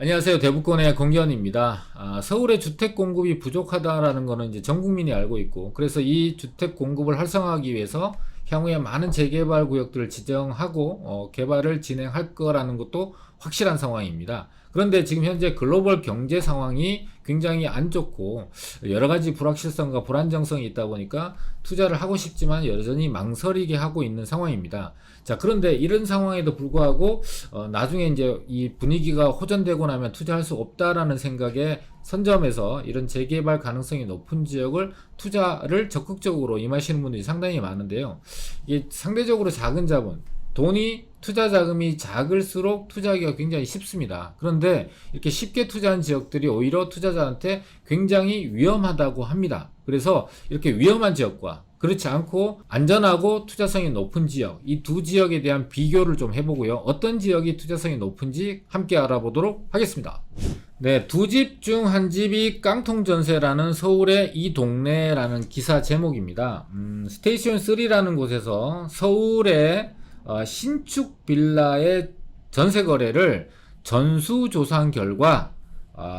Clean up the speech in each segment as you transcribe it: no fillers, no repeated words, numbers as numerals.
안녕하세요. 대부권의 공기현입니다. 서울의 주택 공급이 부족하다라는 거는 이제 전 국민이 알고 있고, 그래서 이 주택 공급을 활성화하기 위해서 향후에 많은 재개발 구역들을 지정하고 개발을 진행할 거라는 것도 확실한 상황입니다. 그런데 지금 현재 글로벌 경제 상황이 굉장히 안 좋고 여러 가지 불확실성과 불안정성이 있다 보니까 투자를 하고 싶지만 여전히 망설이게 하고 있는 상황입니다. 자, 그런데 이런 상황에도 불구하고 나중에 이제 이 분위기가 호전되고 나면 투자할 수 없다라는 생각에 선점해서 이런 재개발 가능성이 높은 지역을 투자를 적극적으로 임하시는 분들이 상당히 많은데요. 이게 상대적으로 작은 자본, 투자 자금이 작을수록 투자하기가 굉장히 쉽습니다. 그런데 이렇게 쉽게 투자한 지역들이 오히려 투자자한테 굉장히 위험하다고 합니다. 그래서 이렇게 위험한 지역과 그렇지 않고 안전하고 투자성이 높은 지역, 이 두 지역에 대한 비교를 좀 해보고요. 어떤 지역이 투자성이 높은지 함께 알아보도록 하겠습니다. 네, 두 집 중 한 집이 깡통 전세라는 서울의 이 동네라는 기사 제목입니다. 스테이션 3라는 곳에서 서울의 신축 빌라의 전세 거래를 전수조사한 결과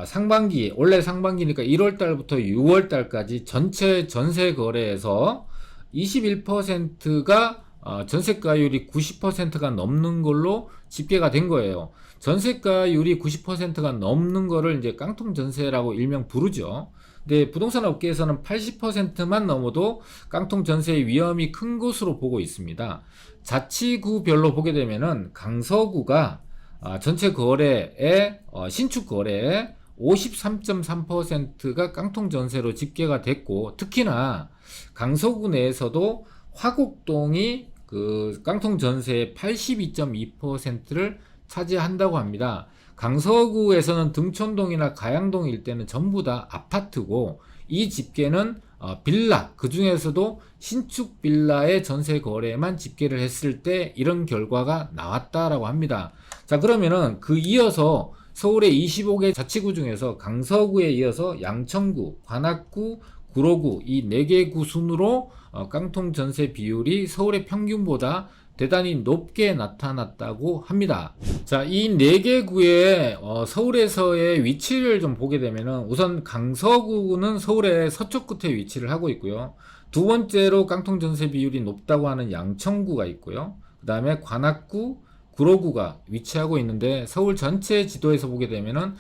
상반기, 원래 상반기니까 1월달부터 6월달까지 전체 전세 거래에서 21%가 전세가율이 90%가 넘는 걸로 집계가 된 거예요. 전세가율이 90%가 넘는 거를 이제 깡통 전세라고 일명 부르죠. 근데 부동산 업계에서는 80%만 넘어도 깡통 전세의 위험이 큰 것으로 보고 있습니다. 자치구별로 보게 되면은 강서구가 전체 거래의 신축 거래의 53.3%가 깡통 전세로 집계가 됐고, 특히나 강서구 내에서도 화곡동이 그 깡통 전세의 82.2%를 차지한다고 합니다. 강서구에서는 등촌동이나 가양동 일대는 전부 다 아파트고, 이 집계는 빌라, 그 중에서도 신축 빌라의 전세 거래만 집계를 했을 때 이런 결과가 나왔다라고 합니다. 자, 그러면은 그 이어서 서울의 25개 자치구 중에서 강서구에 이어서 양천구, 관악구, 구로구 이 4개 구 순으로 깡통 전세 비율이 서울의 평균보다 대단히 높게 나타났다고 합니다. 자, 이 4개 구의 서울에서의 위치를 좀 보게 되면은 우선 강서구는 서울의 서쪽 끝에 위치를 하고 있고요. 두 번째로 깡통 전세 비율이 높다고 하는 양천구가 있고요. 그 다음에 관악구, 구로구가 위치하고 있는데 서울 전체 지도에서 보게 되면은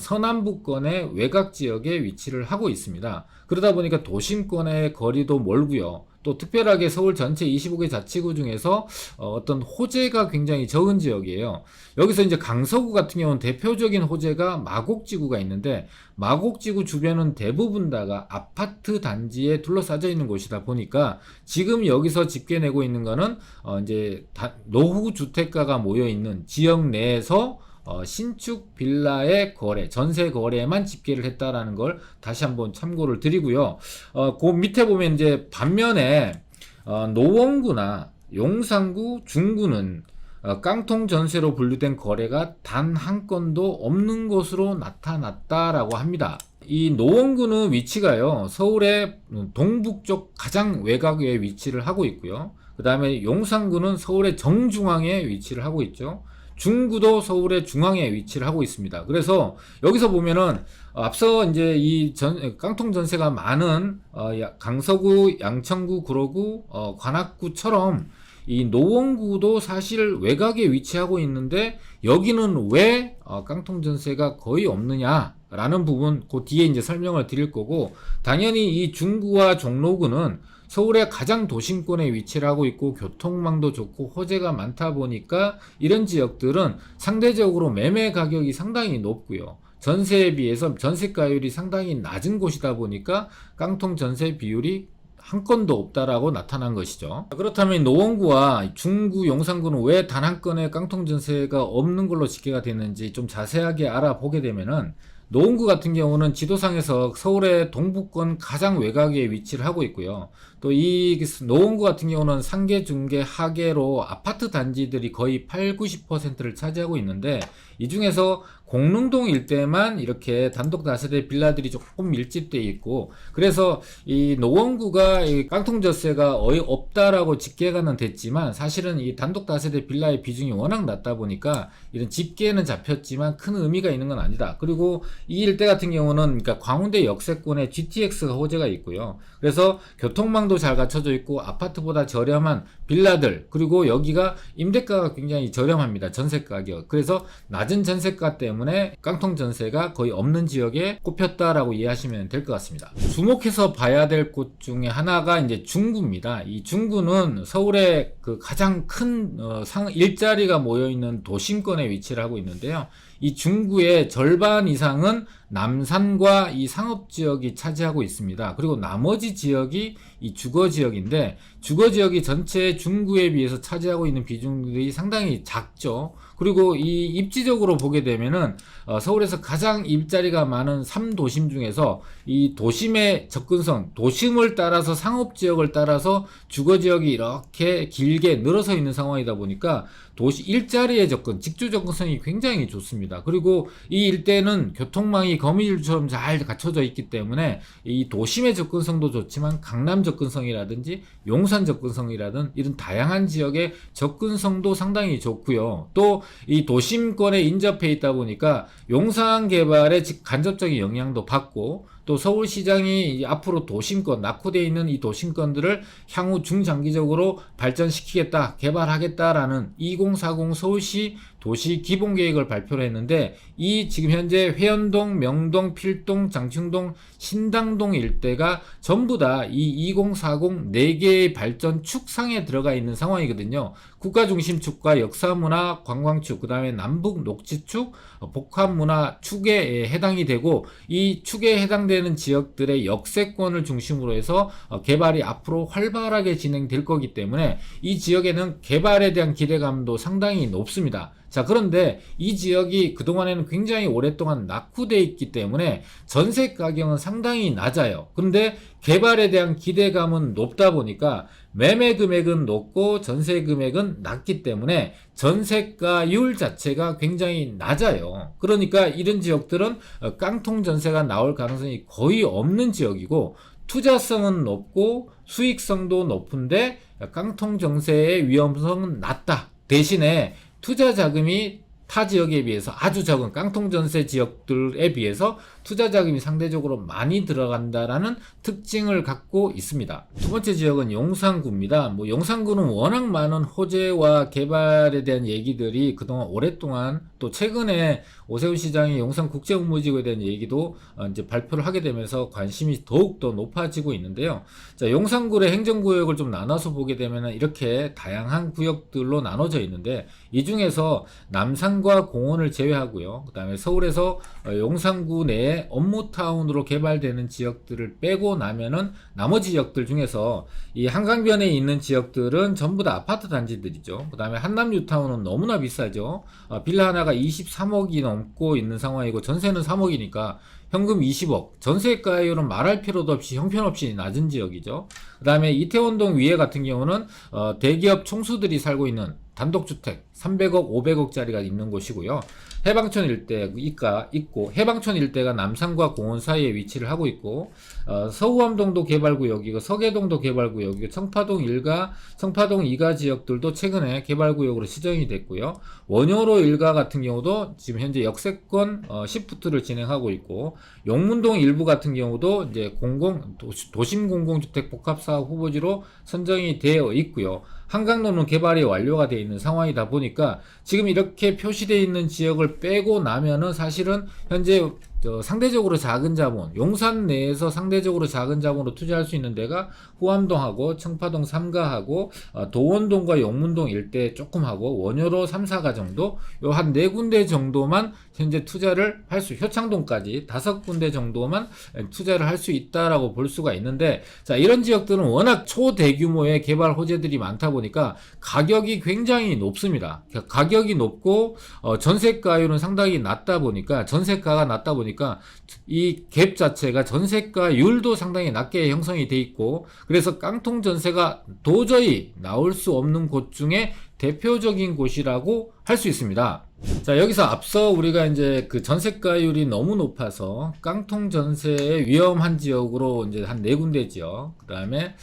서남부권의 외곽 지역에 위치를 하고 있습니다. 그러다 보니까 도심권의 거리도 멀고요. 또 특별하게 서울 전체 25개 자치구 중에서 어떤 호재가 굉장히 적은 지역이에요. 여기서 이제 강서구 같은 경우는 대표적인 호재가 마곡지구가 있는데, 마곡지구 주변은 대부분 다가 아파트 단지에 둘러싸여 있는 곳이다 보니까 지금 여기서 집계내고 있는 거는 이제 노후 주택가가 모여 있는 지역 내에서 신축 빌라의 거래, 전세 거래만 집계를 했다라는 걸 다시 한번 참고를 드리고요. 그 밑에 보면 이제 반면에 노원구나 용산구, 중구는 깡통 전세로 분류된 거래가 단 한 건도 없는 것으로 나타났다라고 합니다. 이 노원구는 위치가요, 서울의 동북쪽 가장 외곽에 위치를 하고 있고요. 그 다음에 용산구는 서울의 정중앙에 위치를 하고 있죠. 중구도 서울의 중앙에 위치를 하고 있습니다. 그래서 여기서 보면은 앞서 이제 이 깡통 전세가 많은 강서구, 양천구, 구로구, 관악구처럼 이 노원구도 사실 외곽에 위치하고 있는데 여기는 왜 깡통 전세가 거의 없느냐라는 부분 그 뒤에 이제 설명을 드릴 거고, 당연히 이 중구와 종로구는 서울의 가장 도심권에 위치를 하고 있고 교통망도 좋고 호재가 많다 보니까 이런 지역들은 상대적으로 매매 가격이 상당히 높고요. 전세에 비해서 전세가율이 상당히 낮은 곳이다 보니까 깡통 전세 비율이 한 건도 없다라고 나타난 것이죠. 그렇다면 노원구와 중구, 용산구는 왜 단 한 건의 깡통 전세가 없는 걸로 집계가 됐는지 좀 자세하게 알아보게 되면은, 노원구 같은 경우는 지도상에서 서울의 동북권 가장 외곽에 위치를 하고 있고요. 또 이 노원구 같은 경우는 상계, 중계, 하계로 아파트 단지들이 거의 8, 90%를 차지하고 있는데, 이 중에서 공릉동 일대만 이렇게 단독 다세대 빌라들이 조금 밀집돼 있고, 그래서 이 노원구가 이 깡통전세가 없다라고 집계가는 됐지만 사실은 이 단독 다세대 빌라의 비중이 워낙 낮다 보니까 이런 집계는 잡혔지만 큰 의미가 있는 건 아니다. 그리고 이 일대 같은 경우는 그러니까 광운대 역세권에 GTX가 호재가 있고요. 그래서 교통망도 잘 갖춰져 있고 아파트보다 저렴한 빌라들, 그리고 여기가 임대가가 굉장히 저렴합니다. 전세 가격. 그래서 낮은 전세가 때문에 깡통 전세가 거의 없는 지역에 꼽혔다라고 이해하시면 될 것 같습니다. 주목해서 봐야 될 곳 중에 하나가 이제 중구입니다. 이 중구는 서울의 그 가장 큰 일자리가 모여 있는 도심권에 위치를 하고 있는데요. 이 중구의 절반 이상은 남산과 이 상업지역이 차지하고 있습니다. 그리고 나머지 지역이 이 주거지역인데, 주거지역이 전체 중구에 비해서 차지하고 있는 비중들이 상당히 작죠. 그리고 이 입지적으로 보게 되면은 서울에서 가장 일자리가 많은 3도심 중에서 이 도심의 접근성, 도심을 따라서 상업지역을 따라서 주거지역이 이렇게 길게 늘어서 있는 상황이다 보니까 도시 일자리의 접근, 직주 접근성이 굉장히 좋습니다. 그리고 이 일대는 교통망이 거미줄처럼 잘 갖춰져 있기 때문에 이 도심의 접근성도 좋지만 강남 접근성이라든지 용산 접근성이라든 이런 다양한 지역의 접근성도 상당히 좋고요. 또 이 도심권에 인접해 있다 보니까 용산 개발에 간접적인 영향도 받고, 또 서울시장이 앞으로 도심권, 낙후되어 있는 이 도심권들을 향후 중장기적으로 발전시키겠다, 개발하겠다라는 2040 서울시 도시 기본계획을 발표를 했는데, 이 지금 현재 회원동, 명동, 필동, 장충동, 신당동 일대가 전부 다 이 2040 4개의 발전 축상에 들어가 있는 상황이거든요. 국가중심축과 역사문화 관광축, 그 다음에 남북 녹지축, 복합문화 축에 해당이 되고, 이 축에 해당되는 지역들의 역세권을 중심으로 해서 개발이 앞으로 활발하게 진행될 거기 때문에 이 지역에는 개발에 대한 기대감도 상당히 높습니다. 자, 그런데 이 지역이 그동안에는 굉장히 오랫동안 낙후되어 있기 때문에 전세 가격은 상당히 낮아요. 그런데 개발에 대한 기대감은 높다 보니까 매매 금액은 높고 전세 금액은 낮기 때문에 전세가율 자체가 굉장히 낮아요. 그러니까 이런 지역들은 깡통 전세가 나올 가능성이 거의 없는 지역이고, 투자성은 높고 수익성도 높은데 깡통 전세의 위험성은 낮다. 대신에 투자 자금이 타 지역에 비해서 아주 적은 깡통 전세 지역들에 비해서 투자 자금이 상대적으로 많이 들어간다라는 특징을 갖고 있습니다. 두 번째 지역은 용산구입니다. 용산구는 워낙 많은 호재와 개발에 대한 얘기들이 그동안 오랫동안, 또 최근에 오세훈 시장이 용산국제업무지구에 대한 얘기도 이제 발표를 하게 되면서 관심이 더욱더 높아지고 있는데요. 자, 용산구의 행정구역을 좀 나눠서 보게 되면 이렇게 다양한 구역들로 나눠져 있는데, 이 중에서 남산과 공원을 제외하고요. 그 다음에 서울에서 용산구 내에 업무타운으로 개발되는 지역들을 빼고 나면은 나머지 지역들 중에서 이 한강변에 있는 지역들은 전부 다 아파트 단지들이죠. 그 다음에 한남뉴타운은 너무나 비싸죠. 빌라 하나가 23억이 넘고 있는 상황이고, 전세는 3억이니까 현금 20억, 전세가율은 말할 필요도 없이 형편없이 낮은 지역이죠. 그 다음에 이태원동 위에 같은 경우는 대기업 총수들이 살고 있는 단독주택 300억, 500억짜리가 있는 곳이고요. 해방촌 일대가 있고, 해방촌 일대가 남산과 공원 사이에 위치를 하고 있고, 서우암동도 개발구역이고, 서계동도 개발구역이고, 청파동 1가, 청파동 2가 지역들도 최근에 개발구역으로 지정이 됐고요. 원효로 1가 같은 경우도 지금 현재 역세권 시프트를 진행하고 있고, 용문동 일부 같은 경우도 이제 도심 공공주택 복합사업 후보지로 선정이 되어 있고요. 한강로는 개발이 완료가 되어 있는 상황이다 보니까 지금 이렇게 표시되어 있는 지역을 빼고 나면은 사실은 현재 상대적으로 작은 자본, 용산 내에서 상대적으로 작은 자본으로 투자할 수 있는 데가 후암동하고 청파동 3가하고 도원동과 용문동 일대 조금 하고 원효로 3, 4가 정도, 요 한 4군데 정도만 현재 투자를 할 수, 효창동까지 5군데 정도만 투자를 할 수 있다라고 볼 수가 있는데, 자, 이런 지역들은 워낙 초대규모의 개발 호재들이 많다 보니까 가격이 굉장히 높습니다. 가격이 높고 전세가율은 상당히 낮다 보니까, 전세가가 낮다 보니까 이 갭 자체가 전세가율도 상당히 낮게 형성이 돼 있고, 그래서 깡통 전세가 도저히 나올 수 없는 곳 중에 대표적인 곳이라고 할 수 있습니다. 자, 여기서 앞서 우리가 이제 그 전세가율이 너무 높아서 깡통 전세의 위험한 지역으로 이제 한 4군데 지역, 그 다음에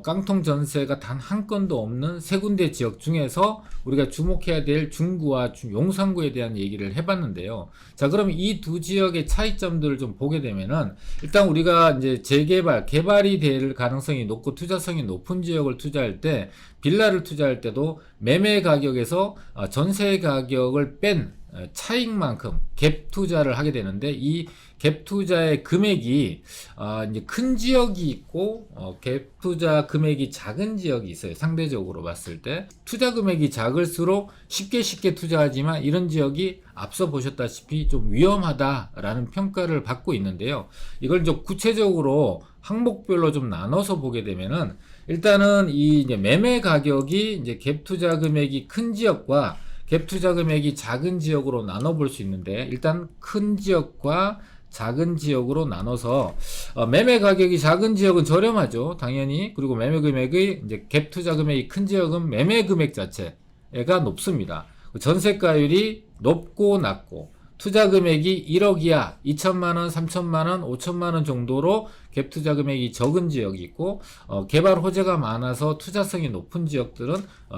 깡통 전세가 단 한 건도 없는 3군데 지역 중에서 우리가 주목해야 될 중구와 용산구에 대한 얘기를 해봤는데요. 자, 그럼 이 두 지역의 차이점들을 좀 보게 되면은, 일단 우리가 이제 개발이 될 가능성이 높고 투자성이 높은 지역을 투자할 때, 빌라를 투자할 때도 매매 가격에서 전세 가격을 뺀 차익만큼 갭 투자를 하게 되는데, 이 갭 투자의 금액이 이제 큰 지역이 있고 갭 투자 금액이 작은 지역이 있어요. 상대적으로 봤을 때 투자 금액이 작을수록 쉽게 투자하지만 이런 지역이 앞서 보셨다시피 좀 위험하다라는 평가를 받고 있는데요. 이걸 좀 구체적으로 항목별로 좀 나눠서 보게 되면은, 일단은 이 이제 매매 가격이 이제 갭 투자 금액이 큰 지역과 갭 투자 금액이 작은 지역으로 나눠 볼 수 있는데, 일단 큰 지역과 작은 지역으로 나눠서 매매 가격이 작은 지역은 저렴하죠, 당연히. 그리고 매매 금액이 이제 갭 투자 금액이 큰 지역은 매매 금액 자체가 높습니다. 전세가율이 높고 낮고 투자 금액이 1억 이하, 2천만원, 3천만원, 5천만원 정도로 갭 투자 금액이 적은 지역이 있고, 개발 호재가 많아서 투자성이 높은 지역들은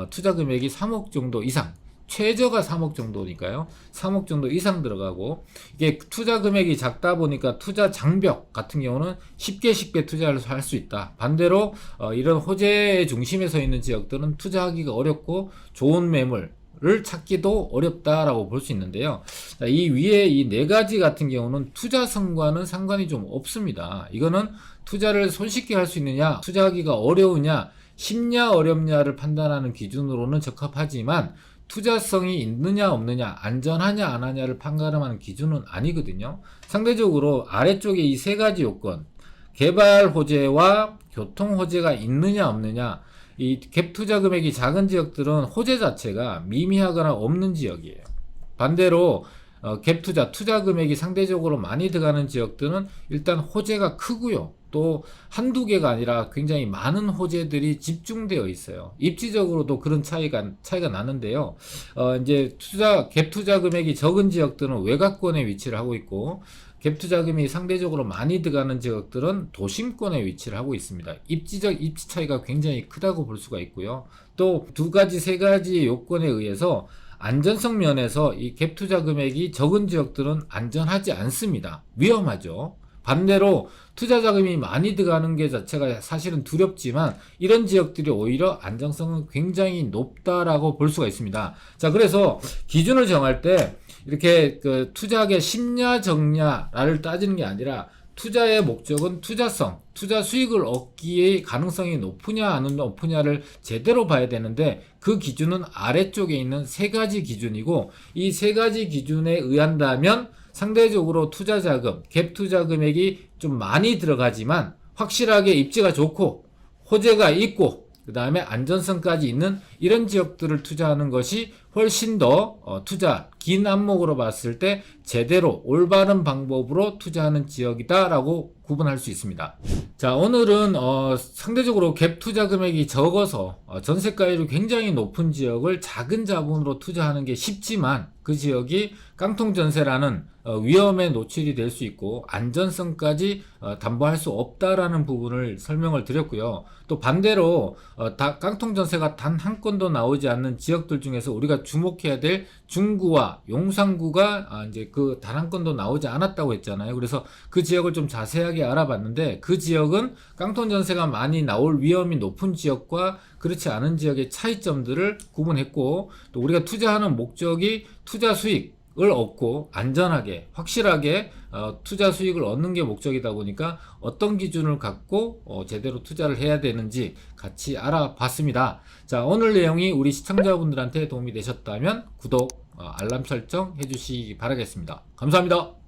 투자 금액이 3억 정도 이상, 최저가 3억 정도니까요. 3억 정도 이상 들어가고, 이게 투자 금액이 작다 보니까 투자 장벽 같은 경우는 쉽게 투자를 할 수 있다. 반대로 이런 호재 중심에 서 있는 지역들은 투자하기가 어렵고 좋은 매물을 찾기도 어렵다라고 볼 수 있는데요. 자, 이 위에 이 4가지 같은 경우는 투자성과는 상관이 좀 없습니다. 이거는 투자를 손쉽게 할 수 있느냐, 투자하기가 어려우냐, 쉽냐 어렵냐를 판단하는 기준으로는 적합하지만, 투자성이 있느냐 없느냐, 안전하냐 안 하냐를 판가름하는 기준은 아니거든요. 상대적으로 아래쪽에 이 3가지 요건, 개발 호재와 교통 호재가 있느냐 없느냐, 이 갭 투자 금액이 작은 지역들은 호재 자체가 미미하거나 없는 지역이에요. 반대로 갭 투자 금액이 상대적으로 많이 들어가는 지역들은 일단 호재가 크고요. 또 한두 개가 아니라 굉장히 많은 호재들이 집중되어 있어요. 입지적으로도 그런 차이가 나는데요. 이제 갭 투자 금액이 적은 지역들은 외곽권에 위치를 하고 있고, 갭 투자 금액이 상대적으로 많이 들어가는 지역들은 도심권에 위치를 하고 있습니다. 입지 차이가 굉장히 크다고 볼 수가 있고요. 또 2가지, 3가지 요건에 의해서 안전성 면에서 이 갭 투자 금액이 적은 지역들은 안전하지 않습니다. 위험하죠. 반대로 투자 자금이 많이 들어가는 게 자체가 사실은 두렵지만, 이런 지역들이 오히려 안정성은 굉장히 높다라고 볼 수가 있습니다. 자, 그래서 기준을 정할 때 이렇게 투자하기가 쉽냐 적냐를 따지는 게 아니라, 투자의 목적은 투자성, 투자 수익을 얻기에 가능성이 높으냐 안 높으냐를 제대로 봐야 되는데, 그 기준은 아래쪽에 있는 3가지 기준이고, 이 3가지 기준에 의한다면 상대적으로 투자 자금, 갭 투자 금액이 좀 많이 들어가지만 확실하게 입지가 좋고 호재가 있고 그 다음에 안전성까지 있는 이런 지역들을 투자하는 것이 훨씬 더 투자 긴 안목으로 봤을 때 제대로 올바른 방법으로 투자하는 지역이다 라고 구분할 수 있습니다. 자, 오늘은 상대적으로 갭 투자 금액이 적어서 전세가율이 굉장히 높은 지역을 작은 자본으로 투자하는 게 쉽지만, 그 지역이 깡통 전세라는 위험에 노출이 될 수 있고 안전성까지 담보할 수 없다라는 부분을 설명을 드렸고요. 또 반대로 깡통 전세가 단 한 건도 나오지 않는 지역들 중에서 우리가 주목해야 될 중구와 용산구가 이제 그 단 한 건도 나오지 않았다고 했잖아요. 그래서 그 지역을 좀 자세하게 알아봤는데, 그 지역은 깡통 전세가 많이 나올 위험이 높은 지역과 그렇지 않은 지역의 차이점들을 구분했고, 또 우리가 투자하는 목적이 투자 수익을 얻고 안전하게 확실하게 투자 수익을 얻는 게 목적이다 보니까 어떤 기준을 갖고 제대로 투자를 해야 되는지 같이 알아봤습니다. 자, 오늘 내용이 우리 시청자분들한테 도움이 되셨다면 구독, 알람 설정 해주시기 바라겠습니다. 감사합니다.